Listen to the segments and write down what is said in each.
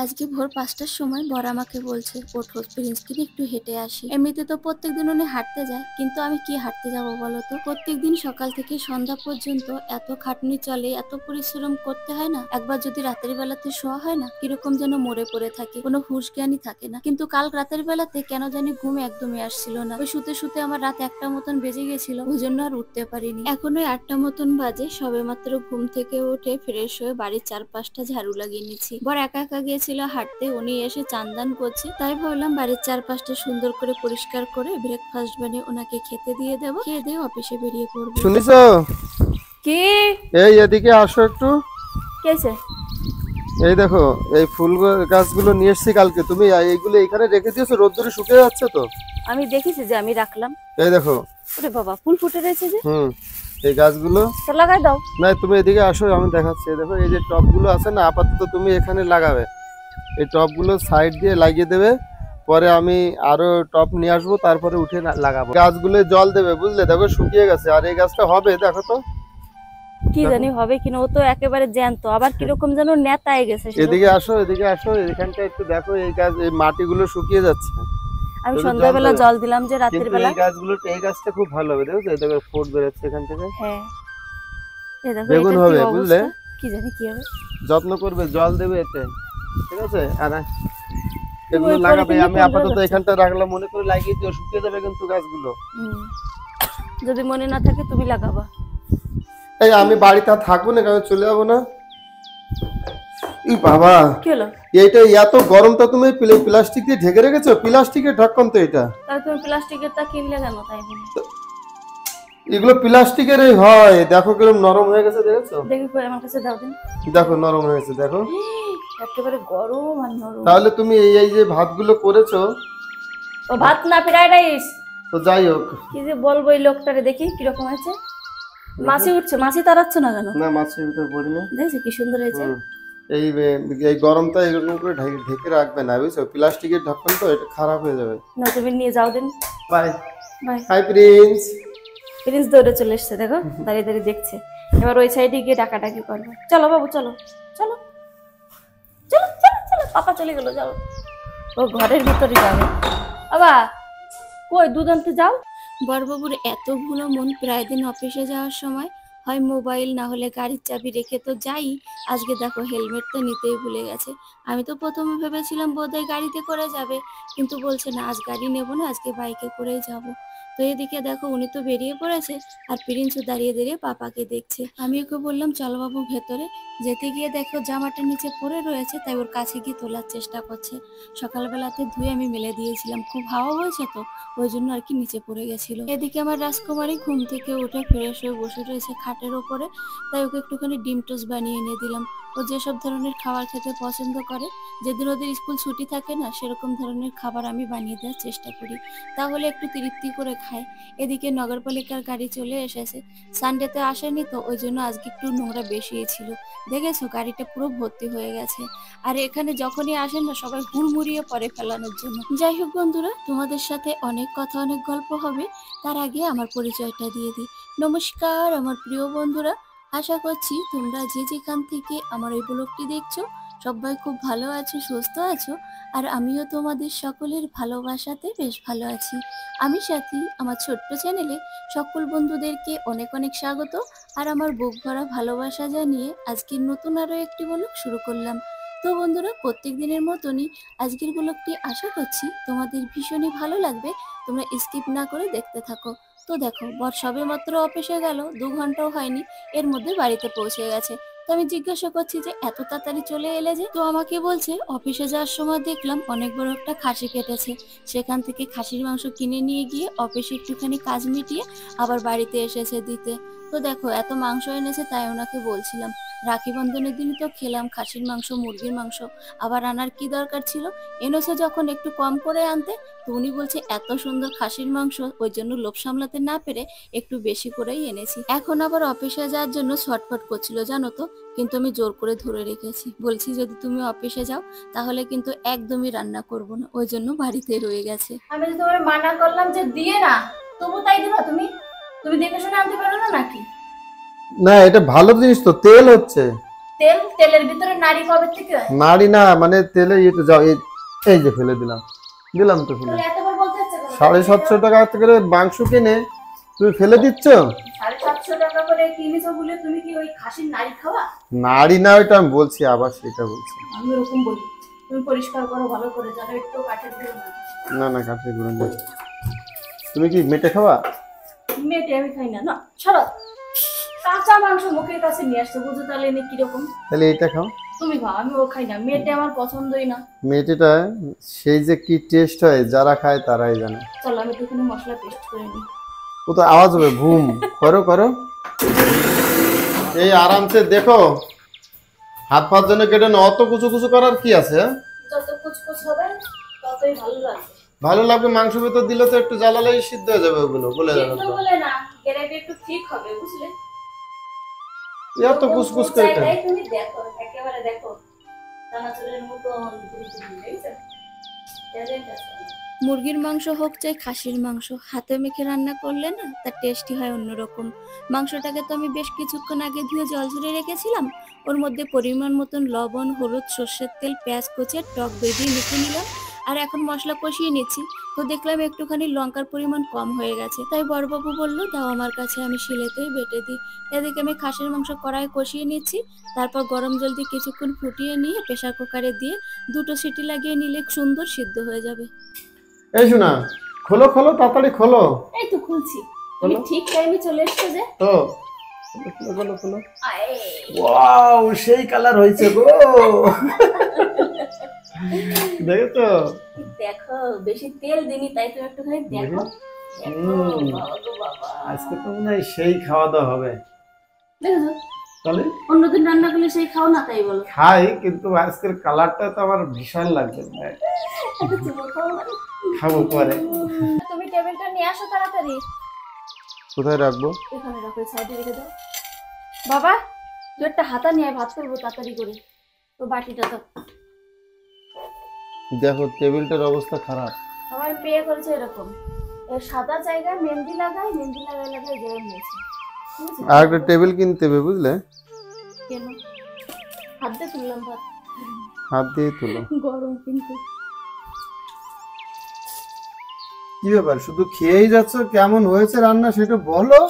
আজকে ভোর ৫টার সময় বর আমাকে বলছে ওঠো প্রিন্সকে নিয়ে একটু হেঁটে আসি। এমনিতে তো প্রত্যেকদিন উনি হাঁটতে যায়, কিন্তু আমি কি হাঁটতে যাবো বলতো? প্রত্যেকদিন সকাল থেকে সন্ধ্যা পর্যন্ত এত খাটনি চলে, এত পরিশ্রম করতে হয় না, একবার যদি রাতের বেলাতে শোয়া হয় না কিরকম যেন মরে পড়ে থাকে, কোনো হুঁশ জ্ঞানই থাকে না। কিন্তু কাল রাতের বেলাতে কেন জানি ঘুম একদমই আসছিল না। ওই শুতে শুতে আমার রাত ১টা মতন বেজে গেছিল, ওই জন্য আর উঠতে পারিনি। এখন ওই ৮টা মতন বাজে, সবে মাত্র ঘুম থেকে উঠে ফ্রেশ হয়ে বাড়ির চারপাশটা ঝাড়ু লাগিয়ে নিচ্ছি। বর একা একা গিয়েছিল হাঁটতে, উনি এসে চান করছে, তাই ভাবলাম বাড়ির চারপাশটা সুন্দর করে পরিষ্কার করে ব্রেকফাস্ট বানিয়ে ওনাকে খেতে দিয়ে দেবো, খেয়ে দিয়ে অফিসে বেরিয়ে পড়বো। শুনিছো? কি? এই এদিকে আসো একটু। কেছে? এই দেখো, এই ফুল গাছগুলো নিয়ে এসেছি কালকে। তুমি এইগুলো এখানে রেখে দিয়েছো, রোদ্দুরে শুকিয়ে যাচ্ছে তো। আমি দেখেছি যে আমি রাখলাম। এই দেখো। ওরে বাবা, ফুল ফুটে রয়েছে যে। এই গাছগুলো তো লাগাই দাও। না, তুমি এদিকে আসো, আমি দেখাচ্ছি। এই দেখো, এই যে টবগুলো আছে না, আপাতত তুমি এখানে লাগাবে। এই টবগুলো সাইড দিয়ে লাগিয়ে দেবে, পরে আমি আরো টব নিয়ে আসবো, তারপরে উঠে লাগাবো। গাছগুলো জল দেবে, বুঝলে? দেখো শুকিয়ে গেছে, আর এই গাছটা হবে, দেখো তো। কি জানি হবে কিনা, ও তো একেবারে জ্যান্ত, আবার কিরকম যেন নেতায় গেছে। এদিকে আসো, এদিকে আসো, এখানটা একটু দেখো। এই গাছ, এই মাটিগুলো শুকিয়ে যাচ্ছে। আমি সন্ধ্যাবেলা জল দিলাম যে রাতের বেলা। এই গাছগুলো, এই গাছটা খুব ভালো হবে, দেখো। এই দেখো ফুট বেরোচ্ছে এখান থেকে। হ্যাঁ, এই দেখো বেগুন এটা হবে, কি বুঝলে? অবস্থা, কি জানি কি হবে। যত্ন করবে, জল দেবে এতে, ঠিক আছে? আর এগুলো লাগাবে। আমি আপাতত এখানটা রাখলাম, মনে করে লাগিয়ে দিও, শুকিয়ে যাবে কিন্তু গাছগুলো। যদি মনে না থাকে তুমি লাগাবা। এই আমি বাড়িতে থাকবো না, আমি চলে যাবো না। ই বাবা, কি হলো? এইটা এত গরমটা তুমি প্লাস্টিক দিয়ে ঢেকে রেখেছো? প্লাস্টিকের ঢাকন তো এটা। তাহলে তুমি প্লাস্টিকেরটা কিনলে কেন? তাই বলি, এগুলো প্লাস্টিকেরই হয়। দেখো কিরকম নরম হয়ে গেছে, দেখেছো? দেখি করে আমার কাছে দাও দিন। দেখো নরম হয়ে গেছে, দেখো। একেবারে গরম আর নরম। তাহলে তুমি এই যে ভাতগুলো করেছো। ও ভাত না, ফ্রাইড রাইস। তো যাই হোক, কি যে বলবো এই লোকটারে, দেখি কিরকম হয়েছে। মাছি উঠছে, মাছি তাড়াচ্ছ না কেন? না, মাছের ভিতর পড়ি না। দেখছি কি সুন্দর হয়েছে। এই এই গরমটা এরকম করে ঢেকে রাখবে না, বুঝছো? প্লাস্টিকের ঢাকন তো, এটা খারাপ হয়ে যাবে। না, তুমি নিয়ে যাও দিন। Bye bye. Hi prince. Prince দৌড়ে চলে এসছে, দেখো দাঁড়িয়ে দাঁড়িয়ে দেখছে। এবার ওই সাইডে গিয়ে ডাকাডাকি করবে। চলো বাবু, চলো চলো চলো চলো চলো, পাপা চলে গেল, যাও। ও ঘরের ভিতরে যাবে। বাবা কই, দুধ আনতে যাও। বড়বাবুর এতগুলো মন, প্রায় দিন অফিসে যাওয়ার সময় হয় মোবাইল না হলে গাড়ির চাবি রেখে তো যাই। আজকে দেখো হেলমেটটা নিতেই ভুলে গেছে। আমি তো প্রথমে ভেবেছিলাম বোধহয় গাড়িতে করে যাবে, কিন্তু বলছে না, আজ গাড়ি নেবো না, আজকে বাইকে করেই যাব। তো এদিকে দেখো উনি তো বেরিয়ে পড়েছে, আর প্রিন্সও দাঁড়িয়ে দাঁড়িয়ে পাপাকে দেখছে। আমি ওকে বললাম চলো বাবু ভেতরে। যেতে গিয়ে দেখো জামাটা নিচে পড়ে রয়েছে, তাই ওর কাছে গিয়ে তোলার চেষ্টা করছে। সকালবেলাতে ধুয়ে আমি মেলে দিয়েছিলাম, খুব হাওয়া হয়েছে তো, ওই জন্য আর কি নিচে পড়ে গেছিল। এদিকে আমার রাজকুমারী ঘুম থেকে উঠে ফ্রেশ হয়ে বসে রয়েছে খাটের ওপরে, তাই ওকে একটুখানি ডিম টোস্ট বানিয়ে এনে দিলাম। ও যেসব ধরনের খাবার খেতে পছন্দ করে, যেদিন ওদের স্কুল ছুটি থাকে না, সেরকম ধরনের খাবার আমি বানিয়ে দেওয়ার চেষ্টা করি, তাহলে একটু তৃপ্তি করে খায়। এদিকে নগরপালিকার গাড়ি চলে এসেছে, সানডেতে আসেনি তো, ওই জন্য আজকে একটু নোংরা বেশিই ছিল। দেখেছো গাড়িটা পুরো ভর্তি হয়ে গেছে। আর এখানে যখনই আসেন না, সবাই হুড়মুড়িয়ে পড়ে ফেলানোর জন্য। যাই হোক বন্ধুরা, তোমাদের সাথে অনেক কথা, অনেক গল্প হবে, তার আগে আমার পরিচয়টা দিয়ে দিই। নমস্কার আমার প্রিয় বন্ধুরা, আশা করছি তোমরা যে যেখান থেকে আমার এই ব্লগটি দেখছো সবাই খুব ভালো আছো, সুস্থ আছো। আর আমিও তোমাদের সকলের ভালোবাসাতে বেশ ভালো আছি। আমি সাথী, আমার ছোট্ট চ্যানেলে সকল বন্ধুদেরকে অনেক অনেক স্বাগত আর আমার বুক ভরা ভালোবাসা জানিয়ে আজকের নতুন আরো একটি ব্লগ শুরু করলাম। তো বন্ধুরা, প্রত্যেক দিনের মতনই আজকের ব্লগটি আশা করছি তোমাদের ভীষণই ভালো লাগবে, তোমরা স্কিপ না করে দেখতে থাকো। তো দেখো, বর সবে মাত্র অফিসে গেল, 2 ঘন্টাও হয়নি, এর মধ্যে বাড়িতে পৌঁছে গেছে। তো আমি জিজ্ঞাসা করছি যে এত তাড়াতাড়ি চলে এলে যে? তো আমাকে বলছে অফিসে যাওয়ার সময় দেখলাম অনেক বড় একটা খাসি কেটেছে, সেখান থেকে খাসির মাংস কিনে নিয়ে গিয়ে অফিসে একটুখানি কাজ মিটিয়ে আবার বাড়িতে এসেছে দিতে। তো দেখো এত মাংস এনেছে, তাই ওনাকে বলছিলাম রাখি বন্ধনের দিনই তো খেলাম খাসির মাংস, মুরগির মাংস, আবার আনার কি দরকার ছিল? এনেছে যখন একটু কম করে আনতে। তো উনি বলছে এত সুন্দর খাসির মাংস, ওই জন্য লোভ সামলাতে না পেরে একটু বেশি করেই এনেছি। এখন আবার অফিসে যাওয়ার জন্য ছটফট করছিল জানো তো, কিন্তু আমি জোর করে ধরে রেখেছি, বলছি যদি তুমি অফিসে যাও তাহলে কিন্তু একদমই রান্না করব না, ওই জন্য বাড়িতে রয়ে গেছে। আমি তো তোমার মানা করলাম যে দিয়ে না, তবু তাই দিবা তুমি? তুমি দেখে শুনে আনতে পারো না নাকি? না, এটা ভালো জিনিস তো, তেল হচ্ছে। তেলের ভিতরে নাড়ি কবে থেকে হয়? নাড়ি না মানে তেলে এটা যাও এই যে ফেলে দিলাম তো ফেলে। তাহলে এতবার বলতে হচ্ছে কেন? 750 টাকা করে মাংস কিনে তুমি ফেলে দিচ্ছ। 750 টাকা করে কিনেছো বলে তুমি কি ওই খাসির নাড়ি খাওয়া? নাড়ি না ওইটা আমি বলছি, আবার সেটা বলছি। আমি ওরকম বলি, তুমি পরিষ্কার করো ভালো করে, জানো একটু কাঠের দিও না। না কাঠে গুঁড়ো না। তুমি কি মেটে খাওয়া? মেটে আমি খাই না, না ছাড়ো। কাঁচা মাংস মুখের কাছে নিয়ে আসছে, বুঝো তাহলে এনে কিরকম। তাহলে এটা খাও। তুমি খাও, আমি ও খাই না, মেটে আমার পছন্দই না। মেটেটা সেই যে কি টেস্ট হয় যারা খায় তারাই জানে। চলো আমি একটুখানি মশলা পেস্ট করে নিই। ও তো আওয়াজ হবে ভুম। করো এই আরামসে দেখো, হাত পাত জন্য কেটে না, অত কুচু করার কি আছে? যত কুচকুচ হবে ততই ভালো লাগবে। ভালো লাগবে, মাংস ভিতর দিলে তো একটু জ্বালালেই সিদ্ধ হয়ে যাবে, ওগুলো বলে যাবে কিন্তু তো। বলে না, গ্রেভি একটু ঠিক হবে, বুঝলে? এত কুচকুচ করে কেন? তুমি দেখো, একেবারে দেখো চানাচুরের মতো মুরগির মাংস হোক চাই খাসির মাংস, হাতে মেখে রান্না করলে না তার টেস্টি হয় অন্যরকম। মাংসটাকে তো আমি বেশ কিছুক্ষণ আগে ধুয়ে জল ঝরিয়ে রেখেছিলাম, ওর মধ্যে পরিমাণ মতন লবণ, হলুদ, সর্ষের তেল, পেঁয়াজ কুচি, টক দই দিয়ে মেখে নিলাম। আর এখন মশলা কষিয়ে নিচ্ছি, তো দেখলাম একটুখানি লঙ্কার পরিমাণ কম হয়ে গেছে, তাই বড়বাবু বললো দাও আমার কাছে, আমি শিলেতেই বেটে দিই। এদিকে আমি খাসির মাংস কড়াইয়ে কষিয়ে নিচ্ছি, তারপর গরম জল দিয়ে কিছুক্ষণ ফুটিয়ে নিয়ে প্রেসার কুকারে দিয়ে 2টো সিটি লাগিয়ে নিলে সুন্দর সিদ্ধ হয়ে যাবে। এই শোনা, খোলো তাড়াতাড়ি খোলো। এই তো খুলছি, তুমি ঠিক টাইমে চলে এসছো যে। তো খোলো। ওয়াও, সেই কালার হয়েছে গো। দেখেছো? দেখো বেশি তেল দিনি, তাই তুমি একটুখানি দেখো। আজকে তো মনে হয় সেই খাওয়া দাওয়া হবে। দেখেছো, তাহলে অন্যদিন রান্না করলে সেই খাও না, তাই বলো। খাই, কিন্তু আজকের কালারটা তো আমার ভীষণ লাগছে। খাবো পরে। তুমি টেবিলটা নিয়ে আসো তাড়াতাড়ি। কোথায় রাখবো? এখানে রাখো, সাইডে রেখে দাও। বাবা তুই একটা হাতা নিয়ে ভাত করবো তাড়াতাড়ি করে, তো বাটিটা তো। দেখো টেবিলটার অবস্থা খারাপ। আমার মেয়ে করেছে এরকম, এই সাদা জায়গায় মেহেন্দি লাগাই গরম নিয়েছে। আর একটা টেবিল কিনতে হবে, বুঝলে? কেন? হাত দিয়ে তুললাম ভাত। হাত দিয়ে তুলো। গরম কিন্তু। কি ব্যাপার, শুধু খেয়েই যাচ্ছ? কেমন হয়েছে রান্না সেটা বলো।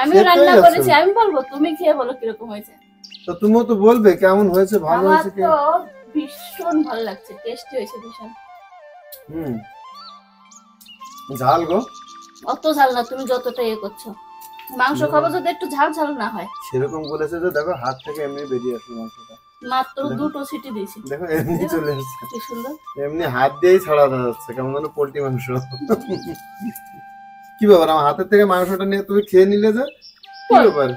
আমি রান্না করেছি, আমি বলবো, তুমি খেয়ে বলো কিরকম হয়েছে। তো তুমিও তো বলবে কেমন হয়েছে, ভালো হয়েছে কি? আমার তো ভীষণ ভালো লাগছে, টেস্টি হয়েছে ভীষণ। ঝাল গো? অত ঝাল না, তুমি যতটা ইয়ে করছো। মাংস খাবো যদি একটু ঝাল না হয়। সেরকম বলেছে যে দেখো হাত থেকে এমনি বেরিয়ে আসলো মাংসটা। মাত্র 2টো সিটি দিয়েছি, দেখো এমনি চলে আসছে। কি সুন্দর। এমনি হাত দিয়েই ছাড়া যাচ্ছে, কেমন যেন পোল্ট্রি মাংস। কি ব্যাপার, আমার হাতের থেকে মাংসটা নিয়ে তুমি খেয়ে নিলে যে? কি ব্যাপার,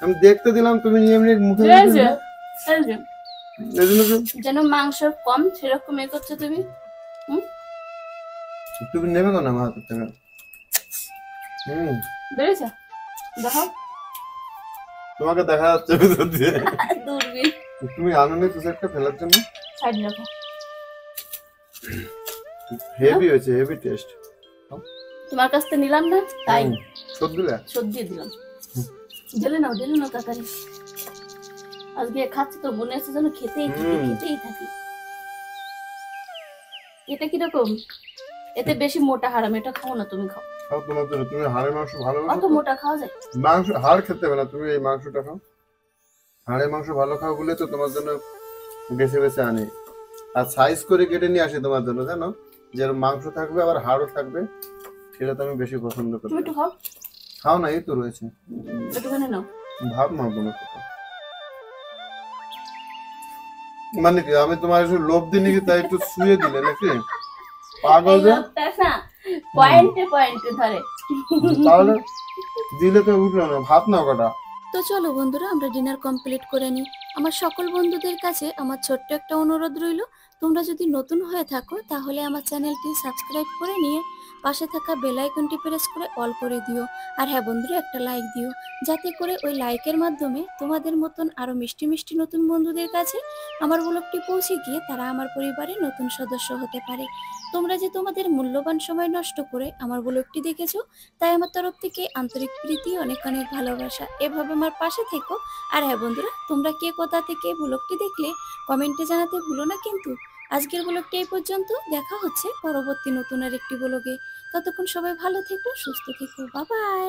আমি দেখতে দিলাম তুমি এমনি মুখে যেন মাংস কম সেরকম এ করছো তুমি। তুমি নেবে তো না আমার হাতের থেকে। বেড়েছে দেখো, তোমাকে দেখা যাচ্ছে দূরবীন। তুমি আনন্দ কিছু একটা ফেলার জন্য। সাইড রাখো। হেভি হয়েছে, হেভি টেস্ট। তোমার কাছ থেকে নিলাম না তাই সত্যি দিলাম। ঢেলে নাও তাড়াতাড়ি। আজকে খাচ্ছি তো মনে হচ্ছে যেন খেতেই থাকি। এটা কিরকম? এতে বেশি মোটা হারাম, এটা খাও না, তুমি খাও। তোমার জন্য, তুমি হাড়ের মাংস ভালোবাসো। অত মোটা খাওয়া যায়? মাংস হাড় খেতে হবে না, তুমি এই মাংসটা খাও। হাড়ের মাংস ভালো খাও বলে তো তোমার জন্য বেছে আনি, আর সাইজ করে কেটে নিয়ে আসি তোমার জন্য, জানো? যে মাংস থাকবে আবার হাড়ও থাকবে, সেটা তো আমি বেশি পছন্দ করি। তুমি একটু খাও। খাও না, এই তো রয়েছে, একটুখানি নাও। ভাব মা তোমার মানে কি, আমি তোমার একটু লোভ দিই নাকি তাই একটু শুয়ে দিলে নাকি? পাগল যে পয়েন্টে ধরে, তাহলে দিলে তো উঠলো না, ভাত নাও কটা। তো চলো বন্ধুরা, আমরা ডিনার কমপ্লিট করে নিই। আমার সকল বন্ধুদের কাছে আমার ছোট্ট একটা অনুরোধ রইল, তোমরা যদি নতুন হয়ে থাকো তাহলে আমার চ্যানেলটি সাবস্ক্রাইব করে নিয়ে পাশে থাকা বেল আইকনটি প্রেস করে অল করে দিও। আর হ্যাঁ বন্ধুরা, একটা লাইক দিও, যাতে করে ওই লাইকের মাধ্যমে তোমাদের মতন আরো মিষ্টি মিষ্টি নতুন বন্ধুদের কাছে আমার ব্লগটি পৌঁছে গিয়ে তারা আমার পরিবারের নতুন সদস্য হতে পারে। তোমরা যে তোমাদের মূল্যবান সময় নষ্ট করে আমার ব্লগটি দেখেছো, তাই আমার তরফ থেকে আন্তরিক প্রীতি, অনেক অনেক ভালোবাসা। এভাবে আমার পাশে থেকো। আর হ্যাঁ বন্ধুরা, তোমরা কে কোথা থেকে ব্লগটি দেখলে কমেন্টে জানাতে ভুলো না কিন্তু। আজকের ব্লগটি এই পর্যন্ত, দেখা হচ্ছে পরবর্তী নতুন আর একটি ব্লগে। ততক্ষণ সবাই ভালো থেকো, সুস্থ থেকো, বাই বাই।